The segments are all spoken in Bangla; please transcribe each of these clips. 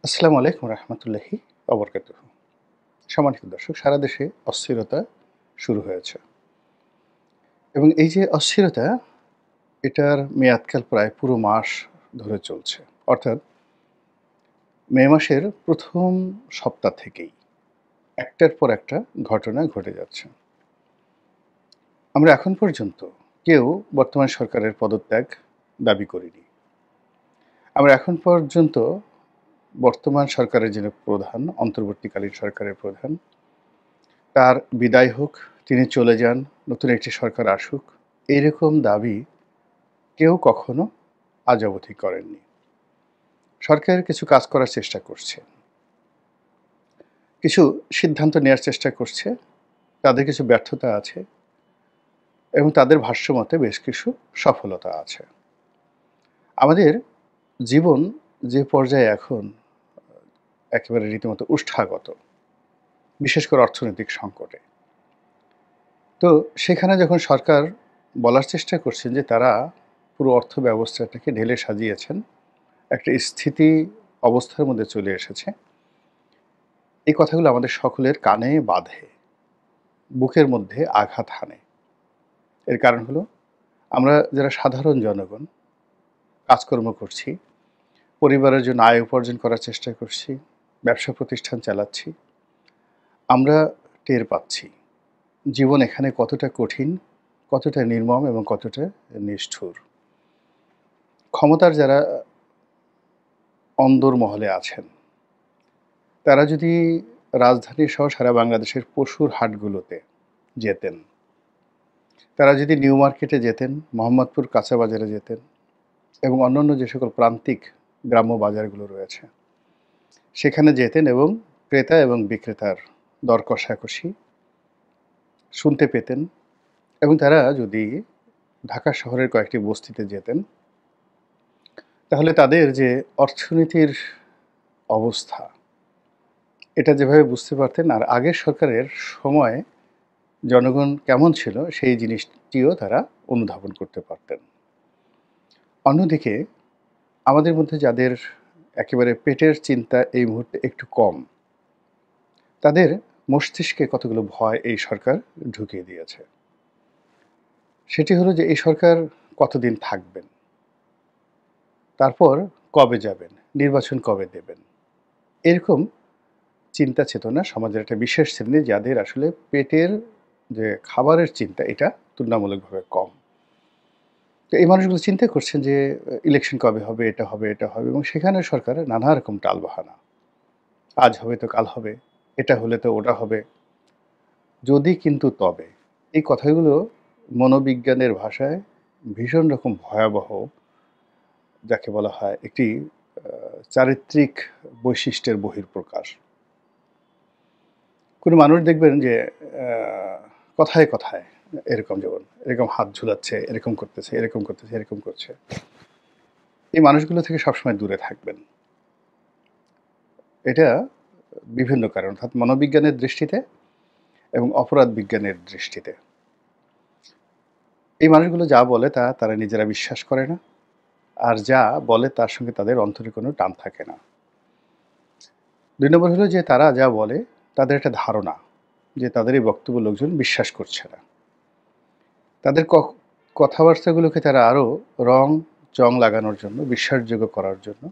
আসসালামু আলাইকুম রহমতুল্লাহি অবরকাতুহ। সম্মানিত দর্শক, সারা দেশে অস্থিরতা শুরু হয়েছে এবং এই যে অস্থিরতা, এটার মেয়াদকাল প্রায় পুরো মাস ধরে চলছে। অর্থাৎ মে মাসের ১ম সপ্তাহ থেকেই একটার পর একটা ঘটনা ঘটে যাচ্ছে। আমরা এখন পর্যন্ত কেউ বর্তমান সরকারের পদত্যাগ দাবি করিনি। আমরা এখন পর্যন্ত বর্তমান সরকারের যিনি প্রধান, অন্তর্বর্তীকালীন সরকারের প্রধান, তার বিদায় হোক, তিনি চলে যান, নতুন একটি সরকার আসুক, এরকম দাবি কেউ কখনো আজ অবধি করেননি। সরকার কিছু কাজ করার চেষ্টা করছে, কিছু সিদ্ধান্ত নেওয়ার চেষ্টা করছে, তাদের কিছু ব্যর্থতা আছে এবং তাদের ভাষ্যমতে বেশ কিছু সফলতা আছে। আমাদের জীবন যে পর্যায়ে এখন একেবারে রীতিমতো উষ্ঠাগত, বিশেষ করে অর্থনৈতিক সংকটে। তো সেখানে যখন সরকার বলার চেষ্টা করছেন যে তারা পুরো অর্থ ব্যবস্থাটাকে ঢেলে সাজিয়েছেন, একটা স্থিতি অবস্থার মধ্যে চলে এসেছে, এই কথাগুলো আমাদের সকলের কানে বাধে, বুকের মধ্যে আঘাত হানে। এর কারণ হলো, আমরা যারা সাধারণ জনগণ কাজকর্ম করছি, পরিবারের জন্য আয় উপার্জন করার চেষ্টা করছি, ব্যবসা প্রতিষ্ঠান চালাচ্ছি, আমরা টের পাচ্ছি জীবন এখানে কতটা কঠিন, কতটা নির্মম এবং কতটা নিষ্ঠুর। ক্ষমতার যারা অন্দরমহলে আছেন, তারা যদি রাজধানী সহ সারা বাংলাদেশের পশুর হাটগুলোতে যেতেন, তারা যদি নিউ মার্কেটে যেতেন, মোহাম্মদপুর কাঁচা বাজারে যেতেন এবং অন্যান্য যে সকল প্রান্তিক গ্রাম্য বাজারগুলো রয়েছে, সেখানে যেতেন এবং ক্রেতা এবং বিক্রেতার দর কষাকষি শুনতে পেতেন, এবং তারা যদি ঢাকা শহরের কয়েকটি বস্তিতে যেতেন, তাহলে তাদের যে অর্থনীতির অবস্থা, এটা যেভাবে বুঝতে পারতেন, আর আগের সরকারের সময় জনগণ কেমন ছিল সেই জিনিসটিও তারা অনুধাবন করতে পারতেন। অন্যদিকে আমাদের মধ্যে যাদের একেবারে পেটের চিন্তা এই মুহূর্তে একটু কম, তাদের মস্তিষ্কে কতগুলো ভয় এই সরকার ঢুকিয়ে দিয়েছে। সেটি হলো যে এই সরকার কতদিন থাকবেন, তারপর কবে যাবেন, নির্বাচন কবে দেবেন, এরকম চিন্তা চেতনা সমাজের একটা বিশেষ শ্রেণী, যাদের আসলে পেটের যে খাবারের চিন্তা, এটা তুলনামূলকভাবে কম। তো এই মানুষগুলো চিন্তা করছেন যে ইলেকশন কবে হবে, এটা হবে, এটা হবে, এবং সেখানে সরকারের নানা রকম টালবাহানা। আজ হবে তো কাল হবে, এটা হলে তো ওটা হবে, যদি কিন্তু তবে, এই কথাগুলো মনোবিজ্ঞানের ভাষায় ভীষণ রকম ভয়াবহ, যাকে বলা হয় একটি চারিত্রিক বৈশিষ্ট্যের বহিঃপ্রকাশ। কোনো মানুষ দেখবেন যে কথায় কথায় এরকম, যেমন এরকম হাত ঝুলাচ্ছে, এরকম করতেছে, এরকম করতেছে, এরকম করছে, এই মানুষগুলো থেকে সবসময় দূরে থাকবেন। এটা বিভিন্ন কারণ, অর্থাৎ মনোবিজ্ঞানের দৃষ্টিতে এবং অপরাধ বিজ্ঞানের দৃষ্টিতে। এই মানুষগুলো যা বলে তারা নিজেরা বিশ্বাস করে না, আর যা বলে তার সঙ্গে তাদের অন্তরে কোনো টান থাকে না। ২ নম্বর হলো যে তারা যা বলে, তাদের একটা ধারণা যে তাদের এই বক্তব্য লোকজন বিশ্বাস করছে না। তাদের কথাবার্তাগুলোকে তারা আরও রং চং লাগানোর জন্য, বিশ্বাসযোগ্য করার জন্য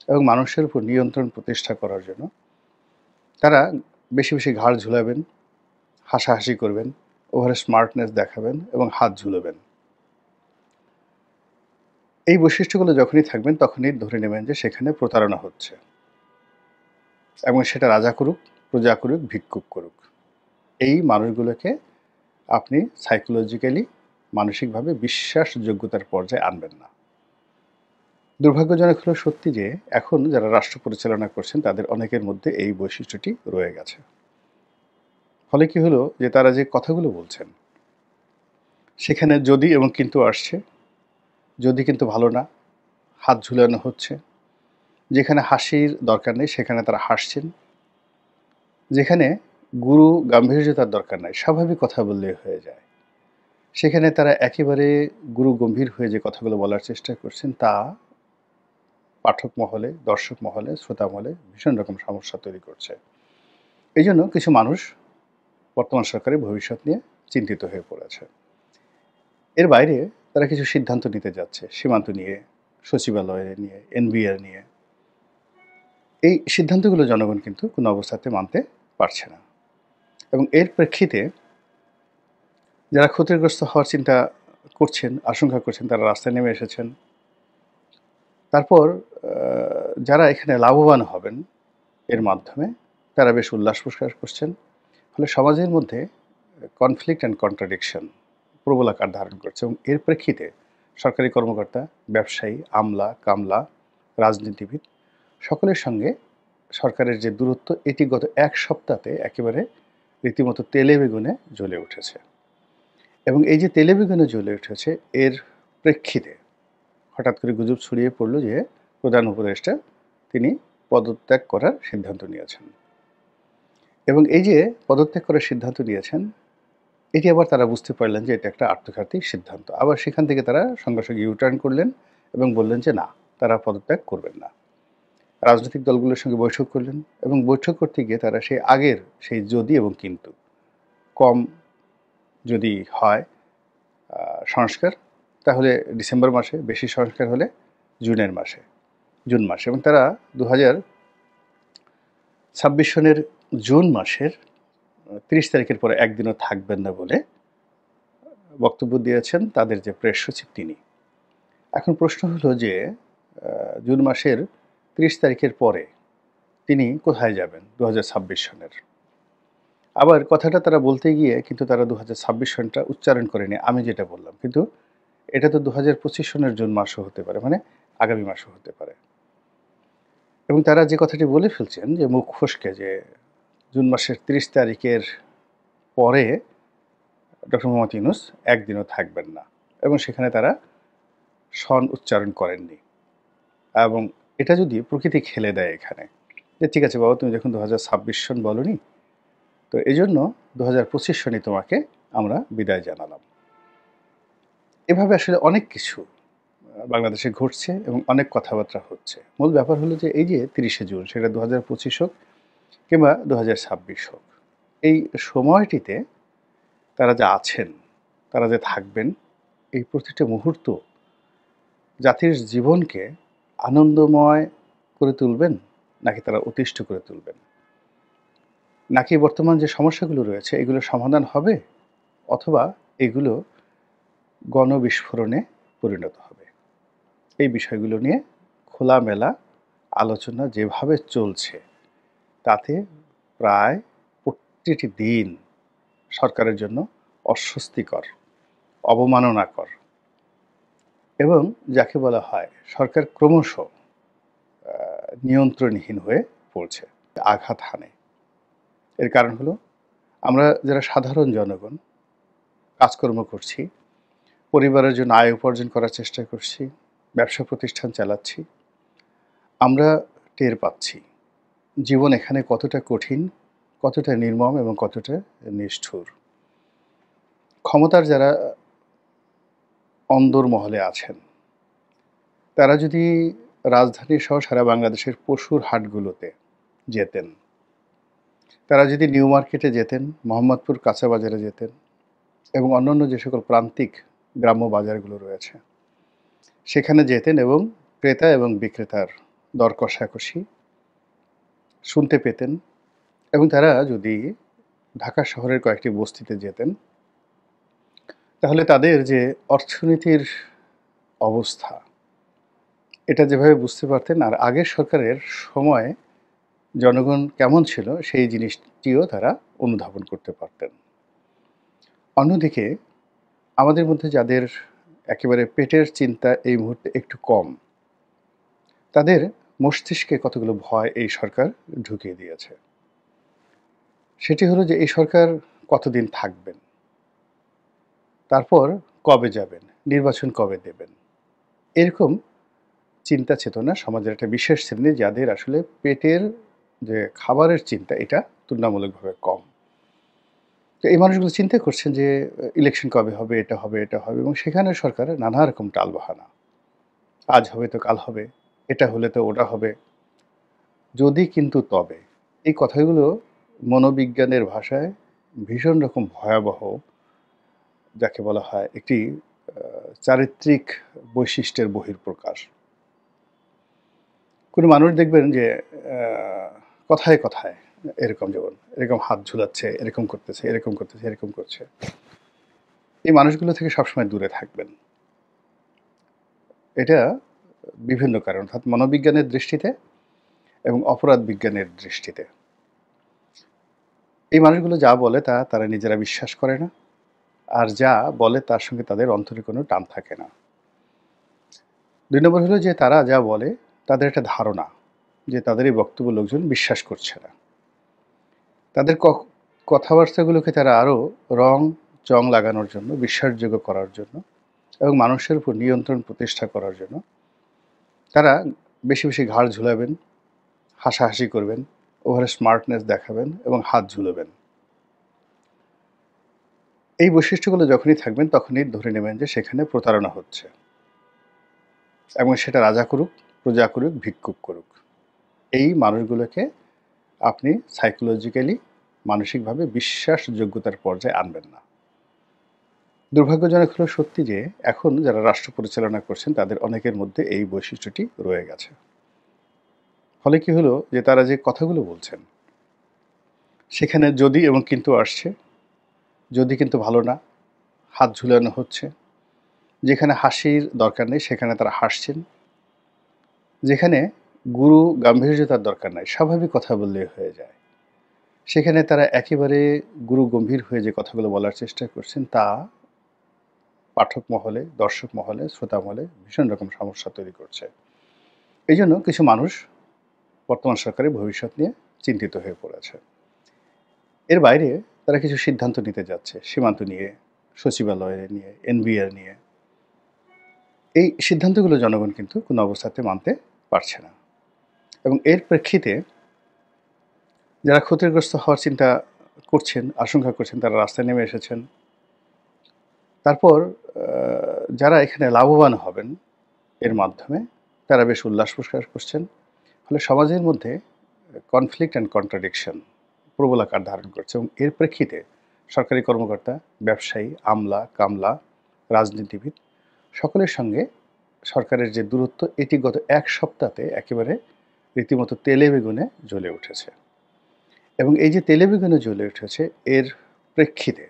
এবং মানুষের উপর নিয়ন্ত্রণ প্রতিষ্ঠা করার জন্য তারা বেশি বেশি ঘাড় ঝুলাবেন, হাসাহাসি করবেন, ওভারে স্মার্টনেস দেখাবেন এবং হাত ঝুলাবেন। এই বৈশিষ্ট্যগুলো যখনই থাকবেন, তখনই ধরে নেবেন যে সেখানে প্রতারণা হচ্ছে, এবং সেটা রাজা করুক, প্রজা করুক, ভিক্ষুক করুক, এই মানুষগুলোকে আপনি সাইকোলজিক্যালি, মানসিকভাবে বিশ্বাসযোগ্যতার পর্যায়ে আনবেন না। দুর্ভাগ্যজনক হলো সত্যি যে এখন যারা রাষ্ট্র পরিচালনা করছেন, তাদের অনেকের মধ্যে এই বৈশিষ্ট্যটি রয়ে গেছে। ফলে কি হলো যে তারা যে কথাগুলো বলছেন, সেখানে যদি এবং কিন্তু আসছে। যদি কিন্তু ভালো না, হাত ঝুলানো হচ্ছে। যেখানে হাসির দরকার নেই, সেখানে তারা হাসছেন। যেখানে গুরু গাম্ভীর্যতার দরকার নাই, স্বাভাবিক কথা বললেই হয়ে যায়, সেখানে তারা একেবারে গুরু গম্ভীর হয়ে যে কথাগুলো বলার চেষ্টা করছেন, তা পাঠক মহলে, দর্শক মহলে, শ্রোতা মহলে ভীষণ রকম সমস্যা তৈরি করছে। এই জন্য কিছু মানুষ বর্তমান সরকারের ভবিষ্যৎ নিয়ে চিন্তিত হয়ে পড়েছে। এর বাইরে তারা কিছু সিদ্ধান্ত নিতে যাচ্ছে, সীমান্ত নিয়ে, সচিবালয় নিয়ে, এনবিআর নিয়ে। এই সিদ্ধান্তগুলো জনগণ কিন্তু কোনো অবস্থাতে মানতে পারছে না, এবং এর প্রেক্ষিতে যারা ক্ষতিগ্রস্ত হওয়ার চিন্তা করছেন, আশঙ্কা করছেন, তারা রাস্তায় নেমে এসেছেন। তারপর যারা এখানে লাভবান হবেন এর মাধ্যমে, তারা বেশ উল্লাস প্রকাশ করছেন। ফলে সমাজের মধ্যে কনফ্লিক্ট অ্যান্ড কন্ট্রাডিকশন প্রবল আকার ধারণ করছে, এবং এর প্রেক্ষিতে সরকারি কর্মকর্তা, ব্যবসায়ী, আমলা, কামলা, রাজনীতিবিদ সকলের সঙ্গে সরকারের যে দূরত্ব, এটি গত এক সপ্তাহে একেবারে রীতিমতো তেলে বেগুনে জ্বলে উঠেছে। এবং এই যে তেলে বেগুনে জ্বলে উঠেছে, এর প্রেক্ষিতে হঠাৎ করে গুজব ছড়িয়ে পড়ল যে প্রধান উপদেষ্টা তিনি পদত্যাগ করার সিদ্ধান্ত নিয়েছেন। এবং এই যে পদত্যাগ করার সিদ্ধান্ত নিয়েছেন, এটি আবার তারা বুঝতে পারলেন যে এটা একটা আত্মঘাতী সিদ্ধান্ত। আবার সেখান থেকে তারা সঙ্গে সঙ্গে ইউটার্ন করলেন এবং বললেন যে না, তারা পদত্যাগ করবেন না। রাজনৈতিক দলগুলোর সঙ্গে বৈঠক করলেন, এবং বৈঠক করতে গিয়ে তারা সেই আগের সেই যদি এবং কিন্তু, কম যদি হয় সংস্কার, তাহলে ডিসেম্বর মাসে, বেশি সংস্কার হলে জুন মাসে, এবং তারা 2026 সনের জুন মাসের 30 তারিখের পরে একদিনও থাকবেন না বলে বক্তব্য দিয়েছেন তাদের যে প্রেস সচিব তিনি। এখন প্রশ্ন হলো যে জুন মাসের 30 তারিখের পরে তিনি কোথায় যাবেন 2026 সনের? আবার কথাটা তারা বলতে গিয়ে কিন্তু তারা 2026 সনটা উচ্চারণ করেনি, আমি যেটা বললাম, কিন্তু এটা তো 2025 সনের জুন মাসও হতে পারে, মানে আগামী মাসও হতে পারে। এবং তারা যে কথাটি বলে ফেলছেন যে মুখ ফসকে, যে জুন মাসের 30 তারিখের পরে ডক্টর মোহাম্মদ ইউনূস একদিনও থাকবেন না, এবং সেখানে তারা সন উচ্চারণ করেননি। এবং এটা যদি প্রকৃতি খেলে দেয় এখানে, যে ঠিক আছে বাবা, তুমি যখন 2026 সন বলনি, তো এই জন্য 2025 সনই তোমাকে আমরা বিদায় জানালাম। এভাবে আসলে অনেক কিছু বাংলাদেশে ঘটছে এবং অনেক কথাবার্তা হচ্ছে। মূল ব্যাপার হলো যে এই যে 30শে জুন, সেটা 2025 হোক কিংবা 2026 হোক, এই সময়টিতে তারা যে আছেন, তারা যে থাকবেন, এই প্রতিটা মুহূর্ত জাতির জীবনকে আনন্দময় করে তুলবেন, নাকি তারা অতিষ্ঠ করে তুলবেন, নাকি বর্তমান যে সমস্যাগুলো রয়েছে এগুলো সমাধান হবে, অথবা এগুলো গণবিস্ফোরণে পরিণত হবে। এই বিষয়গুলো নিয়ে খোলামেলা আলোচনা যেভাবে চলছে, তাতে প্রায় প্রতিটি দিন সরকারের জন্য অস্বস্তিকর, অবমাননাকর, এবং যাকে বলা হয় সরকার ক্রমশ নিয়ন্ত্রণহীন হয়ে পড়ছে, আঘাত হানে। এর কারণ হলো আমরা যারা সাধারণ জনগণ কাজকর্ম করছি, পরিবারের জন্য আয় উপার্জন করার চেষ্টা করছি, ব্যবসা প্রতিষ্ঠান চালাচ্ছি, আমরা টের পাচ্ছি জীবন এখানে কতটা কঠিন, কতটা নির্মম এবং কতটা নিষ্ঠুর। ক্ষমতার যারা অন্দর মহলে আছেন, তারা যদি রাজধানী সহ সারা বাংলাদেশের পশুর হাটগুলোতে যেতেন, তারা যদি নিউ মার্কেটে যেতেন, মোহাম্মদপুর কাঁচা বাজারে যেতেন, এবং অন্যান্য যে সকল প্রান্তিক গ্রাম্য বাজারগুলো রয়েছে সেখানে যেতেন, এবং ক্রেতা এবং বিক্রেতার দর কষাকষি শুনতে পেতেন, এবং তারা যদি ঢাকা শহরের কয়েকটি বস্তিতে যেতেন, তাহলে তাদের যে অর্থনীতির অবস্থা, এটা যেভাবে বুঝতে পারতেন, আর আগের সরকারের সময় জনগণ কেমন ছিল সেই জিনিসটিও তারা অনুধাবন করতে পারতেন। অন্যদিকে আমাদের মধ্যে যাদের একেবারে পেটের চিন্তা এই মুহূর্তে একটু কম, তাদের মস্তিষ্কে কতগুলো ভয় এই সরকার ঢুকিয়ে দিয়েছে। সেটি হলো যে এই সরকার কতদিন থাকবেন, তারপর কবে যাবেন, নির্বাচন কবে দেবেন, এরকম চিন্তা চেতনা সমাজের একটা বিশেষ শ্রেণী, যাদের আসলে পেটের যে খাবারের চিন্তা এটা তুলনামূলকভাবে কম। তো এই মানুষগুলো চিন্তা করছেন যে ইলেকশন কবে হবে, এটা হবে, এটা হবে, এবং সেখানে সরকার নানা রকম টালবাহানা, আজ হবে তো কাল হবে, এটা হলে তো ওটা হবে, যদি কিন্তু তবে, এই কথাগুলো মনোবিজ্ঞানের ভাষায় ভীষণ রকম ভয়াবহ, যাকে বলা হয় একটি চারিত্রিক বৈশিষ্ট্যের বহিঃপ্রকাশ। কোনো মানুষ দেখবেন যে কথায় কথায় এরকম, যেমন এরকম হাত ঝুলাচ্ছে, এরকম করতেছে, এরকম করতেছে, এরকম করছে, এই মানুষগুলো থেকে সবসময় দূরে থাকবেন। এটা বিভিন্ন কারণ, অর্থাৎ মনোবিজ্ঞানের দৃষ্টিতে এবং অপরাধ বিজ্ঞানের দৃষ্টিতে। এই মানুষগুলো যা বলে তা তারা নিজেরা বিশ্বাস করে না, আর যা বলে তার সঙ্গে তাদের অন্তরে কোনো টান থাকে না। ২ নম্বর হলো যে তারা যা বলে তাদের একটা ধারণা যে তাদের এই বক্তব্য লোকজন বিশ্বাস করছে না। তাদের কথাবার্তাগুলোকে তারা আরও রং চং লাগানোর জন্য, বিশ্বাসযোগ্য করার জন্য এবং মানুষের উপর নিয়ন্ত্রণ প্রতিষ্ঠা করার জন্য তারা বেশি বেশি ঘাড় ঝুলাবেন, হাসাহাসি করবেন, ওভার স্মার্টনেস দেখাবেন এবং হাত ঝুলাবেন। এই বৈশিষ্ট্যগুলো যখনই থাকবেন তখনই ধরে নেবেন যে সেখানে প্রতারণা হচ্ছে, এবং সেটা রাজা করুক, প্রজা করুক, ভিক্ষুক করুক, এই মানুষগুলোকে আপনি সাইকোলজিক্যালি, মানসিকভাবে বিশ্বাসযোগ্যতার পর্যায়ে আনবেন না। দুর্ভাগ্যজনক হলো সত্যি যে এখন যারা রাষ্ট্র পরিচালনা করছেন তাদের অনেকের মধ্যে এই বৈশিষ্ট্যটি রয়ে গেছে। ফলে কি হলো যে তারা যে কথাগুলো বলছেন সেখানে যদি এবং কিন্তু আসছে, যদি কিন্তু ভালো না, হাত ঝুলানো হচ্ছে, যেখানে হাসির দরকার নেই সেখানে তারা হাসছেন, যেখানে গুরু গাম্ভীর্যতার দরকার নাই, স্বাভাবিক কথা বললেই হয়ে যায়, সেখানে তারা একেবারে গুরু গম্ভীর হয়ে যে কথাগুলো বলার চেষ্টা করছেন তা পাঠক মহলে, দর্শক মহলে, শ্রোতা মহলে ভীষণ রকম সমস্যা তৈরি করছে। এই জন্য কিছু মানুষ বর্তমান সরকারের ভবিষ্যৎ নিয়ে চিন্তিত হয়ে পড়েছে। এর বাইরে তারা কিছু সিদ্ধান্ত নিতে যাচ্ছে, সীমান্ত নিয়ে, সচিবালয় নিয়ে, এনবিআর নিয়ে। এই সিদ্ধান্তগুলো জনগণ কিন্তু কোনো অবস্থাতে মানতে পারছে না, এবং এর প্রেক্ষিতে যারা ক্ষতিগ্রস্ত হওয়ার চিন্তা করছেন, আশঙ্কা করছেন, তারা রাস্তায় নেমে এসেছেন। তারপর যারা এখানে লাভবান হবেন এর মাধ্যমে তারা বেশ উল্লাস প্রকাশ করছেন। ফলে সমাজের মধ্যে কনফ্লিক্ট অ্যান্ড কন্ট্রাডিকশন প্রবল আকার ধারণ করছে, এবং এর প্রেক্ষিতে সরকারি কর্মকর্তা, ব্যবসায়ী, আমলা, কামলা, রাজনীতিবিদ সকলের সঙ্গে সরকারের যে দূরত্ব, এটি গত এক সপ্তাহে একেবারে রীতিমতো তেলে বেগুনে জ্বলে উঠেছে। এবং এই যে তেলে বেগুনে জ্বলে উঠেছে, এর প্রেক্ষিতে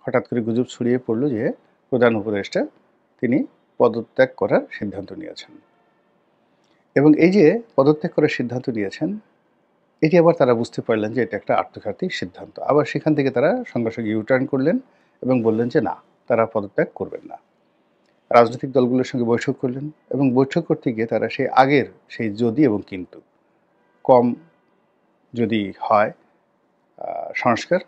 হঠাৎ করে গুজব ছড়িয়ে পড়ল যে প্রধান উপদেষ্টা তিনি পদত্যাগ করার সিদ্ধান্ত নিয়েছেন। এবং এই যে পদত্যাগ করার সিদ্ধান্ত নিয়েছেন, এটি আবার তারা বুঝতে পারলেন যে এটা একটা আত্মঘাতী সিদ্ধান্ত। আবার সেখান থেকে তারা সঙ্গে সঙ্গে ইউটার্ন করলেন এবং বললেন যে না, তারা পদত্যাগ করবেন না। রাজনৈতিক দলগুলোর সঙ্গে বৈঠক করলেন, এবং বৈঠক করতে গিয়ে তারা সেই আগের সেই যদি এবং কিন্তু, কম যদি হয় সংস্কার